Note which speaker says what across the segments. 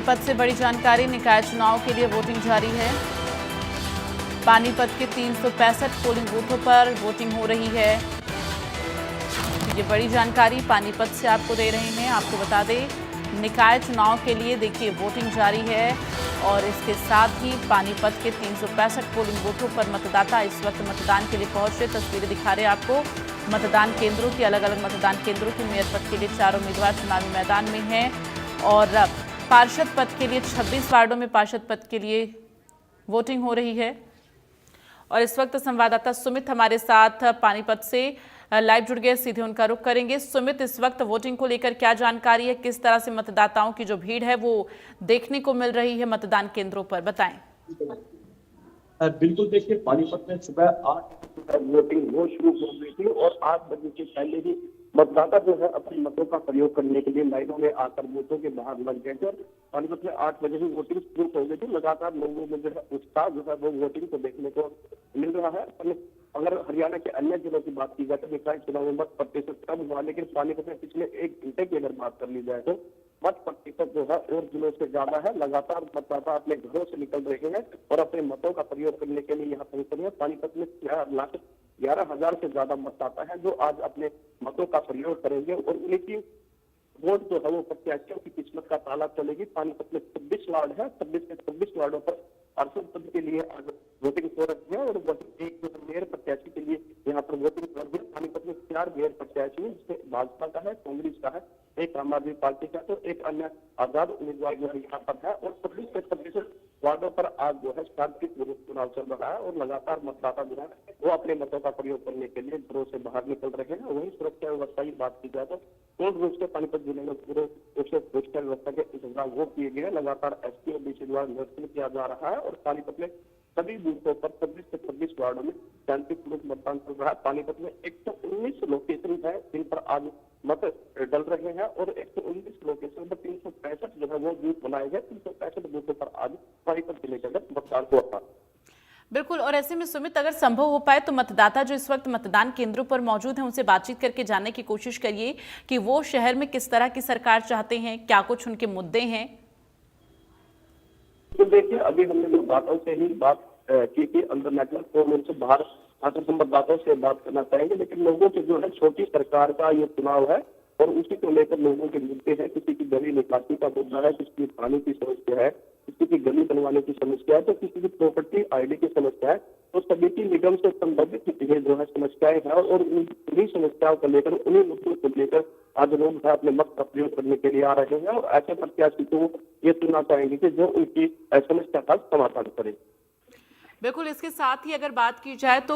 Speaker 1: पानीपत से बड़ी जानकारी, निकाय चुनाव के लिए वोटिंग जारी है। पानीपत के 365 पोलिंग बूथों पर वोटिंग हो रही है। ये बड़ी जानकारी पानीपत से आपको दे रहे हैं। आपको बता दें, निकाय चुनाव के लिए देखिए वोटिंग जारी है और इसके साथ ही पानीपत के 365 पोलिंग बूथों पर मतदाता इस वक्त मतदान के लिए पहुंचे। तस्वीरें दिखा रहे हैं आपको मतदान केंद्रों की। अलग अलग मतदान केंद्रों की मेयर पद के लिए 4 उम्मीदवार चुनावी मैदान में हैं और पार्षद पद के लिए 26 वार्डों में पार्षद पद के लिए वोटिंग हो रही है। और इस वक्त संवाददाता सुमित हमारे साथ पानीपत से लाइव जुड़ गए, सीधे उनका रुख करेंगे। सुमित, इस वक्त वोटिंग को लेकर क्या जानकारी है, किस तरह से मतदाताओं की जो भीड़ है वो देखने को मिल रही है मतदान केंद्रों पर, बताएं।
Speaker 2: बिल्कुल, देखिए पानीपत में सुबह 8 बजे वोटिंग वो शुरू हो गई थी और 8 बजे से पहले ही मतदाता जो है अपने मतों का प्रयोग करने के लिए लाइनों में आकर बूथों के बाहर लग गए थे। और पानीपत में 8 बजे ही वोटिंग शुरू हो गई थी। लगातार लोगों में जो है उत्साह जो है वो वोटिंग को देखने को मिल रहा है। अगर हरियाणा के अन्य जिलों की बात की जाए तो निकाय चुनाव में मत प्रतिशत कम हुआ, लेकिन पानीपत में पिछले 1 घंटे की अगर बात कर ली जाए तो मत प्रतिशत जो है और जिलों से ज्यादा है। लगातार मतदाता अपने घरों से निकल रहे हैं और अपने मतों का प्रयोग करने के लिए यहाँ पहुंच हैं। पानीपत में 11,000 से ज्यादा मतदाता है जो आज अपने मतों का प्रयोग करेंगे और उनकी वोट जो है वो प्रत्याशियों की किस्मत का ताला चलेगी। पानीपत में 26 वार्ड है, 26 के 26 वार्डों पर पार्षद पद के लिए आज वोटिंग हो रही है और वही एक जो मेयर प्रत्याशी के लिए यहाँ पर वोटिंग हो रही है। पानीपत में 4 मेयर प्रत्याशी है, जिसमें भाजपा का है, कांग्रेस का है, एक आम आदमी पार्टी का, तो एक अन्य आजाद उम्मीदवार जो है यहाँ पर है। और 26 के 26 वार्डों पर आज जो है शांतिपूर्वक चुनाव चल रहा है और लगातार मतदाता जो है वो अपने मतों का प्रयोग करने के लिए घरों से बाहर निकल रहे हैं। वहीं सुरक्षा व्यवस्था की बात की जाए तो पूर्ण रूप से पानीपत जिले में पूरे रूप से सुरक्षा व्यवस्था के इंतजाम वो किए गए हैं। लगातार एसपी और डीसी द्वारा निरीक्षण किया जा रहा है और पानीपत में सभी बूथों पर 26 से 26 वार्डों में शांतिपूर्वक मतदान चल रहा है। पानीपत में 119 लोकेशन है जिन पर आज मत डल रहे हैं और 119 लोकेशन पर 365 जो है वो बूथ बनाए गए। 365 बूथों पर आज पानीपत जिले के अंदर मतदान हुआ था।
Speaker 1: बिल्कुल, और ऐसे में सुमित, अगर संभव हो पाए तो मतदाता जो इस वक्त मतदान केंद्रों पर मौजूद हैं उनसे बातचीत करके जानने की कोशिश करिए कि वो शहर में किस तरह की सरकार चाहते हैं, क्या कुछ उनके मुद्दे हैं।
Speaker 2: तो देखिए, अभी हमने मतदाताओं से ही बात की अंदर नेटवर्क को उनसे बाहर आकर संवाददाताओं से बात करना चाहेंगे, लेकिन लोगों के जो है छोटी सरकार का ये चुनाव है और उसी को लेकर लोगों के मुद्दे हैं। किसी की गली निकासी का मुद्दा है, किसी की पानी की समस्या है, किसी की गली बनवाने की समस्या है, तो किसी की प्रॉपर्टी आईडी की समस्या है। तो सभी की निगम से संबंधित जो है समस्याएं हैं और उन्हीं समस्याओं को लेकर, उन्हीं मुद्दों को लेकर आज लोग अपने मत का प्रयोग करने के लिए आ रहे हैं और ऐसे प्रत्याशी को ये चुनना चाहेंगे कि जो उनकी समस्या का समाधान करे।
Speaker 1: बिल्कुल, इसके साथ ही अगर बात की जाए तो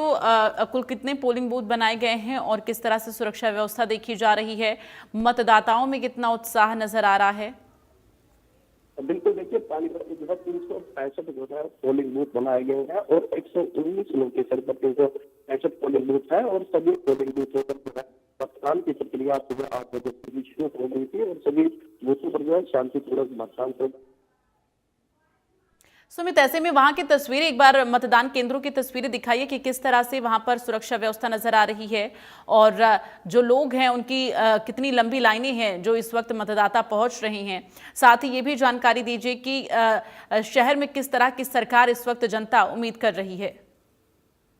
Speaker 1: कुल कितने पोलिंग बूथ बनाए गए हैं और किस तरह से सुरक्षा व्यवस्था देखी जा रही है, मतदाताओं में कितना उत्साह नजर आ रहा है?
Speaker 2: बिल्कुल, देखिए पानीपत में जो है 365 जो है पोलिंग बूथ बनाए गए हैं और 119 लोकेशन पर 365 पोलिंग बूथ है और सभी पोलिंग बूथों पर जो है मतदान की प्रक्रिया सुबह 8 बजे से शुरू हो गई थी और सभी बूथों पर जो है शांतिपूर्वक मतदान चल।
Speaker 1: सुमित, ऐसे में वहां की तस्वीरें, एक बार मतदान केंद्रों की तस्वीरें दिखाइए कि किस तरह से वहां पर सुरक्षा व्यवस्था नजर आ रही है और जो लोग हैं उनकी कितनी लंबी लाइनें हैं जो इस वक्त मतदाता पहुंच रहे हैं। साथ ही ये भी जानकारी दीजिए कि शहर में किस तरह की सरकार इस वक्त जनता उम्मीद कर रही है।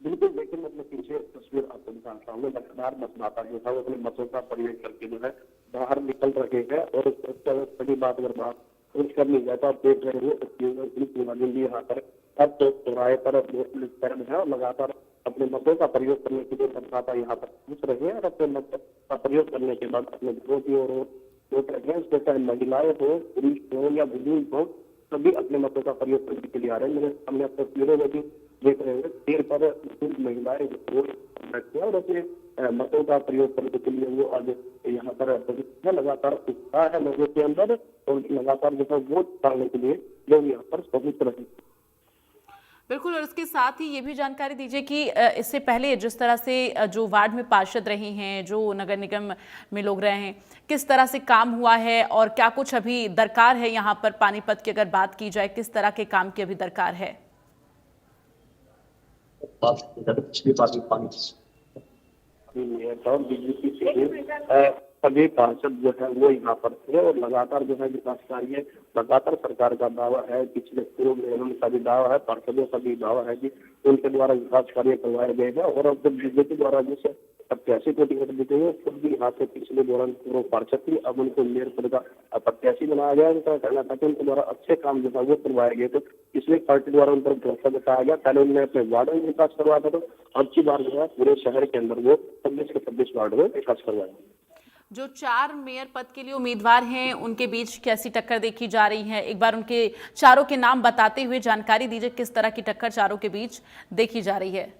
Speaker 2: बिल्कुल, देखिए मैं अपने पीछे तस्वीर आपको दिखाता हूँ। लगातार मतदाता जो है वो अपने मतों का प्रयोग करके जो है बाहर निकल रहे हैं और बड़ी बात अगर बात कुछ कर ली जाए तो आप देख रहे हैं यहाँ पर अब तो चौराहे पर है और लगातार अपने मतों का प्रयोग करने के लिए मतदाता यहाँ पर पहुंच रहे हैं और अपने मत का प्रयोग करने के बाद अपने घरों की ओर वोट रहे हैं। उसके चाहे महिलाएं हो, पुरुष हो या बुजुर्ग हो, सभी अपने मतों का प्रयोग करने के लिए आ रहे हैं। मेरे सामने आप तस्वीरों में भी देख रहे हैं, देर पर बुजुर्ग महिलाएं बैठते हैं और अपने मतों का प्रयोग करने के लिए वो आज यहाँ पर लगातार उत्साह है लोगों के अंदर और लगातार जो है वोट डालने के लिए लोग यहाँ पर पहुंच रहे हैं।
Speaker 1: बिल्कुल, और इसके साथ ही ये भी जानकारी दीजिए कि इससे पहले जिस तरह से जो वार्ड में पार्षद रहे हैं, जो नगर निगम में लोग रहे हैं, किस तरह से काम हुआ है और क्या कुछ अभी दरकार है यहाँ पर पानीपत की अगर बात की जाए, किस तरह के काम की अभी दरकार है?
Speaker 2: सभी पार्षद जो है वो यहाँ पर थे और लगातार जो है विकास कार्य, लगातार सरकार का दावा है, पिछले पूर्व में का भी दावा है, पार्षदों का भी दावा है कि उनके द्वारा विकास कार्य करवाए गए हैं। और अब जब बीजेपी द्वारा जिस प्रत्याशी को टिकट दी गई है, खुद भी यहाँ से पिछले दौरान पूर्व पार्षद थी, अब उनको मेयर पद का प्रत्याशी बनाया गया। उनका कहना था कि उनके द्वारा अच्छे काम जो था वो करवाए गए, तो इसलिए पार्टी द्वारा उन पर भरोसा जताया गया। पहले उन्होंने अपने वार्ड में विकास करवाया था, तो अब की बार जो है पूरे शहर के अंदर वो 26 के 26 वार्ड में विकास करवाया।
Speaker 1: जो 4 मेयर पद के लिए उम्मीदवार हैं उनके बीच कैसी टक्कर देखी जा रही है, एक बार उनके चारों के नाम बताते हुए जानकारी दीजिए, किस तरह की टक्कर चारों के बीच देखी जा रही है।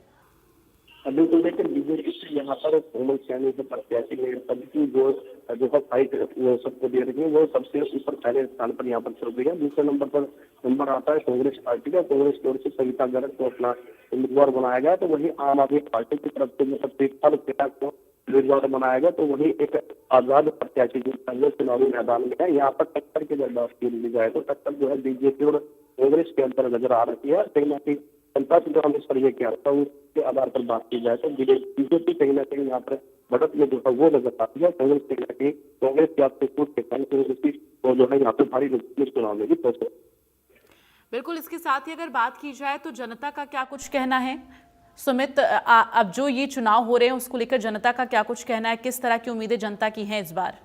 Speaker 2: बिल्कुल, देखिए बीजेपी से यहाँ पर कोमल सैनी से प्रत्याशी मेयर पद की जो है फाइट सबको दे रही है, वो सबसे ऊपर पहले स्थान पर यहाँ पर चल रही है। दूसरे नंबर आता है कांग्रेस पार्टी का। कांग्रेस की ओर से सविता गर्ग को अपना उम्मीदवार बनाया गया, तो वही आम आदमी पार्टी की तरफ से को उम्मीदवार बनाया गया, तो वही एक आजाद प्रत्याशी जो चुनावी मैदान में है। यहाँ पर टक्कर की जब बात की जाए तो टक्कर जो है बीजेपी और कांग्रेस के अंदर नजर आ रही है। कहीं ना कहीं जनता से जो हम इस सर्वे किया था उसके आधार पर बात की जाए तो बीजेपी कहीं ना कहीं यहाँ पर बढ़त में जो है वो नजर आती है। कांग्रेस कहीं ना कहीं कांग्रेस की आपसे छूट के कारण वो जो है यहाँ पे भारी चुनाव में भी पहुंचे।
Speaker 1: बिल्कुल, इसके साथ ही अगर बात की जाए तो जनता का क्या कुछ कहना है सुमित, अब जो ये चुनाव हो रहे हैं उसको लेकर जनता का क्या कुछ कहना है, किस तरह की उम्मीदें जनता की हैं इस बार?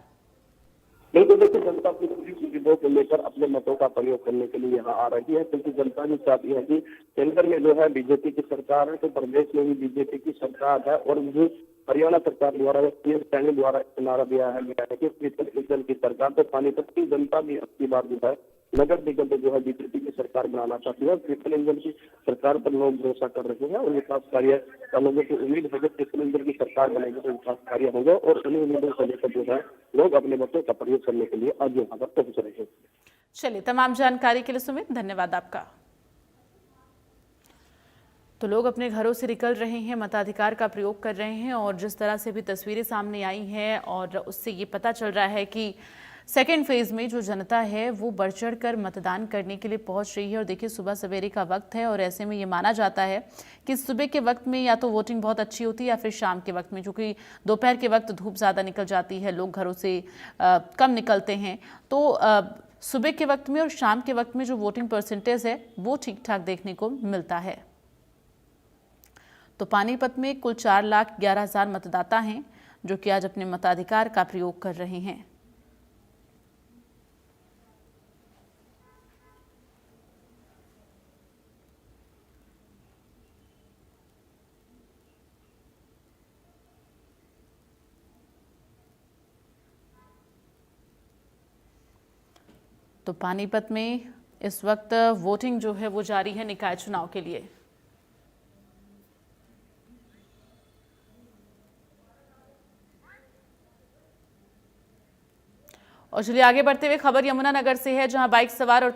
Speaker 2: बिल्कुल, देखिए जनता अपनी पूरी सुविधाओं को लेकर अपने मतों का प्रयोग करने के लिए यहाँ आ रही है, क्योंकि जनता भी चाहती है कि केंद्र में जो है बीजेपी की सरकार है, तो प्रदेश में भी बीजेपी की सरकार है। और मुझे हरियाणा सरकार द्वारा पीएम सैनी द्वारा नारा दिया है गया है कि ट्रिपल की सरकार, तो पानीपत की जनता भी अब की बार जो है नगर निगम जो है बीजेपी की सरकार बनाना चाहती है। ट्रिपल इंजन की सरकार पर लोग भरोसा कर रहे हैं और विकास कार्य का लोगों की उम्मीद है कि ट्रिपल इंजन की सरकार बनेगी तो विकास कार्य होंगे, और उन्हीं उम्मीदों को लेकर जो है लोग अपने मतों का प्रयोग करने के लिए आज यहाँ पर पहुंच रहे हैं।
Speaker 1: चलिए, तमाम जानकारी के लिए सुमित धन्यवाद आपका। तो लोग अपने घरों से निकल रहे हैं, मताधिकार का प्रयोग कर रहे हैं, और जिस तरह से भी तस्वीरें सामने आई हैं और उससे ये पता चल रहा है कि सेकेंड फेज में जो जनता है वो बढ़ चढ़ कर मतदान करने के लिए पहुंच रही है। और देखिए, सुबह सवेरे का वक्त है और ऐसे में ये माना जाता है कि सुबह के वक्त में या तो वोटिंग बहुत अच्छी होती है या फिर शाम के वक्त में, क्योंकि दोपहर के वक्त धूप ज़्यादा निकल जाती है, लोग घरों से कम निकलते हैं। तो सुबह के वक्त में और शाम के वक्त में जो वोटिंग परसेंटेज है वो ठीक ठाक देखने को मिलता है। तो पानीपत में कुल 4,11,000 मतदाता हैं जो कि आज अपने मताधिकार का प्रयोग कर रहे हैं। तो पानीपत में इस वक्त वोटिंग जो है वो जारी है निकाय चुनाव के लिए। और चलिए आगे बढ़ते हुए खबर यमुनानगर से है, जहां बाइक सवार और